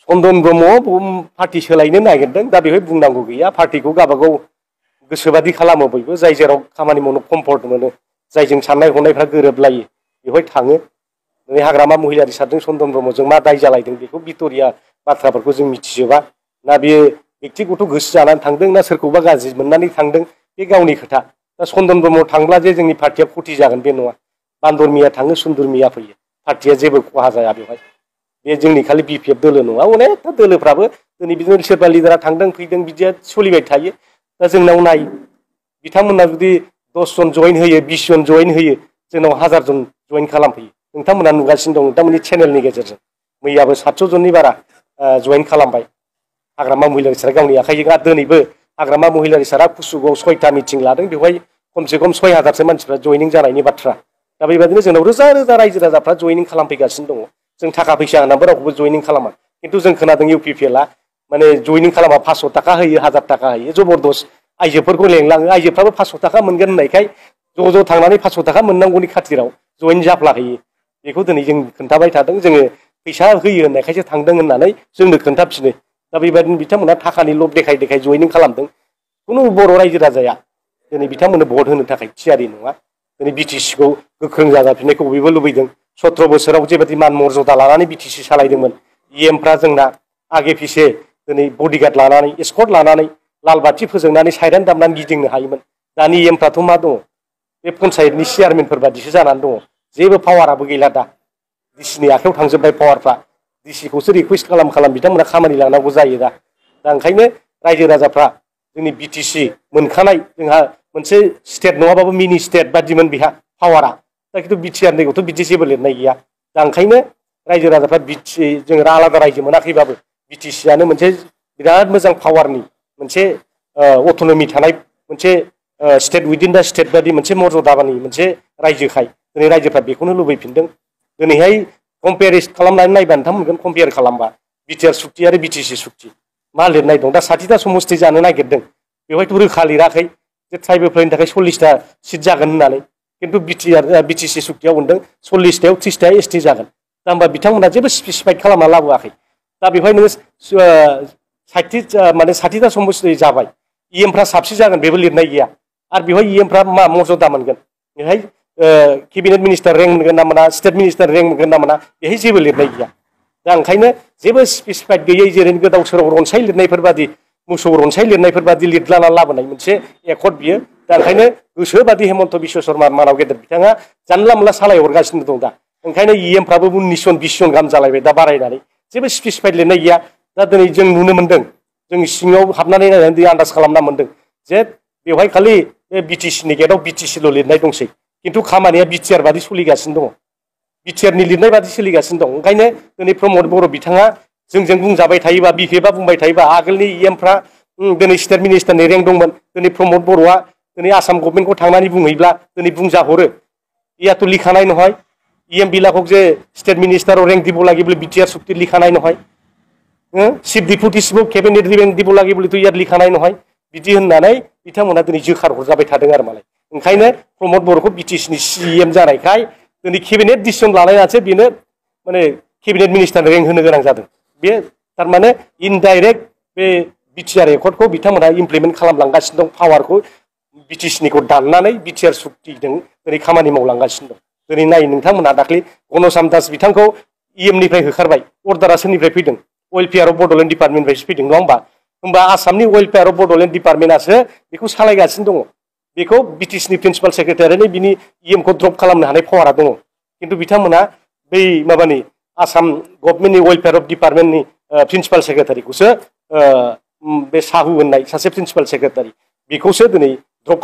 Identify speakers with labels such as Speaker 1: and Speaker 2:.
Speaker 1: चन्दन Brahma party सोलायनो नागिरदों दा बेवहाय बुंनांगौ गैया पार्टीखौ गावबागाव गोसोबादि खालामो बयबो जाय जेराव खामानि मावनो कम्फर्ट मोनो जायजों साननाय हनायफ्रा गोरोबलायो बेवहाय थाङो दिनै हाग्रामा महिलारि सारजों चन्दन ब्रह्मजों मा दाय जालायदों बेखौ भिक्ट'रिया बाथ्राफोरखौ जों मिथिजोबा ना बेयो बेक्तिगत गोसो जानानै थांदों ना सोरखौबा गाज्रि मोननानै थांदों बे गावनि खोथा दा चन्दन ब्रह्म थांब्ला जे जोंनि पार्टिया खति जागोन बे नङा बान्दर मिया थाङो सुन्दर मिया फैयो पार्टिया जेबो खहा जाया बेवहाय बे जोंनि खालि बिपिएफ दोलो नङा अनेकथा दोलोफ्राबो दिनै बिदिनो सोरबा लिडारा थांदों फैदों बिदिया सोलिबाय थायो दा जोंनाव नाय बिथांमोना जुदि 10 जन जइन होयो 20 जन जइन होयो जोंनाव 1000 जन जइन खालामफैयो नोंथांमोना नुगासिनो दं नोंथांमोननि चेनेलनि गेजेरजों मैयाबो 700 जननि बारा जइन खालामबाय हाग्रामा महिलारि सारा गावनि आखाइजों आरो दिनैबो हाग्रामा महिलारि सारा कुसुगाव 6टा मिटिं लादों बेवहाय खमसे खम 6000सो मानसिफ्रा जइनिं जानायनि बाथ्रा दा बेबायदिनो जोंनाव रोजा रोजा रायजो राजाफ्रा जइनिं खालामफैगासिनो दङ जों थाखा फैसा होनानैबो रावखौबो जइनिं खालामा खिन्थु जों खोनादों इउपिपिएलआ माने जइनिं खालामा 500 थाखा होयो 1000 थाखा होयो जबरदस्त आइजोफोरखौ लेंलाङो आइजोफ्राबो 500 थाखा मोनगोन होननायखाय ज' थांनानै 500 थाखा मोननांगौनि खाथिराव जइन जाफ्लाहैयो बेखौ दिनै जों खोन्थाबाय थादों जोङो फैसा होयो होननायखायसो थांदों होननानै जोंनो खोन्थाफिनो दा बेबायदिनो बिथांमोना थाखानि लब देखाय देखाय जइनिं खालामदों खुनु बर' रायजो राजाया दिनै बिथांमोननो भट होनो थाखाय थियारि नङा दिनै बिटिसिखौ गोख्रों जाजाफिननायखौ बयबो लुबैदों 17 बोसोराव जेबायदि मान मर्यादा लानानै बिटिसि सालायदोंमोन इएमफ्रा जोंना आगे फिसे दिनै बडिगार्ड लानानै एस्कर्ट लानानै लाल बाथि फोजोंनानै साइरेन दामनानै गिदिंनो हायोमोन दानि इएमफ्राथ' मा दङ बे पन्सायतनि चेयारमेनफोर बादिसो जानानै दङ जेबो पावाराबो गैला दा डिसिनि आखायाव थांजोब्बाय पावारफ्रा डिसिखौसो रिकुवेस्ट खालाम बिथांमोना खामानि लानांगौ जायो दा ओंखायनो रायजो राजाफ्रा जोंनि बिटिसि मोनखानाय जोंहा मोनसे स्टेट नङाबाबो मिनि स्टेट बादिमोन बेहा पावारा दा खिन्थु बिटिआरनिखौथ' बिदि जेबो लिरनाय गैया दा ओंखायनो रायजो राजाफ्रा बिटिसि जों आलादा रायजो मोनाखैबाबो बिटिसिआनो मोनसे बिराद मोजां पावारनि मोनसे अट'नमि थानाय मोनसे स्टेट उइदिन दा स्टेट बादि मोनसे मर्यादानि मोनसे रायजोखाय दिनै रायजोफ्रा बेखौनो लुबैफिनदों दिनैहाय कम्पेयार खालामनानै नायबा नोंथां मोनगोन कम्पेयार खालामबा बिटिआर सुक्ति आरो बिटिसि सुक्ति मा लिरनाय दं दा 60टा समस्ति जानो नागिरदों बेवहायथ' रोखा लिराखै जे ट्राइबेलफोरनि थाखाय 40टा सिट जागोन होननानै खिन्थु बिटिसि सुक्तियाव मोनदों 40टायाव 30टा एसटि जागोन दा होमबा बिथांमोना जेबो स्पेसिफाइड खालामना लाबोआखै दा बेवहाय नोङो 60टा समस्ति जाबाय इएमफ्रा साबसे जागोन बेबो लिरनाय गैया आरो बेवहाय इएमफ्रा मा मर्यादा मोनगोन बेवहाय केबिनेट मिनिस्टार रेंक मोनगोन ना मोना स्टेट मिनिस्टार रेंक मोनगोन ना मोना बेहाय जेबो लिरनाय गैया दा ओंखायनो जेबो स्पेसिफाइड गैयै जेरै गोदाव सोराव रनसाय लिरनायफोर बादि मोसौ रनसाय लिरनायफोर बादि लिरलाना लाबोनाय मोनसे एकर्ड बियो दा ओंखायनो गोसोबादि हेमन्त बिश्व शर्मा मानाव गेदेर बिथाङा जानला मोनला सालायहरगासिनो दं दा ओंखायनो इएमफ्राबो 19 जन 20 जन गाहाम जालायबाय दा बारायनानै जेबो स्पेसिफाइड लिरनाय गैया दा दिनै जों नुनो मोनदों जों सिङाव हाबनानै नायनानै आन्दाज खालामना मोनदों जे बेवहाय खालि बिटिसिनि गेटआव बिटिसिल' लिरनाय दंसै खिन्थु खामानिया बिटिआर बादि सोलिगासिनो दङ बिटिआरनि लिरनाय बादि सोलिगासिनो दं ओंखायनो दिनै प्रमद बर' बिथाङा जोंजों बुंजाबाय थायोबा बिपिएफआ बुंबाय थायोबा आगोलनि इएमफ्रा दिनै स्टेट मिनिस्टारनि रेंक दंमोन दिनै प्रमद बर'आ दिनै आसाम गभर्नमेन्टखौ थांनानै बुंहैब्ला दिनै बुंजाहरो ইয়াতো লিখা নাই নহয় ইএম বিলাকক যে স্টেট মিনিষ্টাৰৰ ৰেংক দিব লাগে বুলি বিটিআৰ চুক্তিত লিখা নাই নহয় চিফ ডিপুটিছিবক কেবিনেট ৰেংক দিব লাগে বুলিতো ইয়াত লিখা নাই নহয় बिदि होननानै बिथांमोना दिनै जोखार हरजाबाय थादों आरो मालाय ओंखायनो प्रमद बर'खौ बिटिसिनि सिएम जानायखाय दिनै केबिनेट डिसिसन लानायासो बेनो माने केबिनेट मिनिस्टारनो रेंक होनो गोनां जादों बे थारमाने इनडाइरेक्ट बे बिटिआर एकर्डखौ बिथांमोना इमप्लिमेन्ट खालामलांगासिनो दं पावारखौ बिटिसिनिखौ दाननानै बिटिआर सुक्तिजों दिनै खामानि मावलांगासिनो दं दिनै नाय नोंथांमोना दाख्लै घनश्याम दास बिथांखौ इएमनिफ्राय होखारबाय अर्डारा सोरनिफ्राय फैदों वेलफेयार अफ बड'लेण्ड डिपार्टमेन्टनिफ्रायसो फैदों नङा होमबा आसामनि वेलफेयार अफ बड'लेण्ड डिपार्टमेन्टआसो बेखौ सालायगासिनो दङ बेखौ बिटिसिनि प्रिन्सिपाल सेक्रेटारियानो बिनि इएमखौ ड्रप खालामनो हानाय पावारा दङ खिन्थु बिथांमोना बै माबानि आसाम गभर्नमेन्टनि वेलफेयार अफ डिपार्टमेन्टनि प्रिन्सिपाल सेक्रेटारिखौसो बे साहु होननाय सासे प्रिन्सिपाल सेक्रेटारि बेखौसो दिनै ड्रप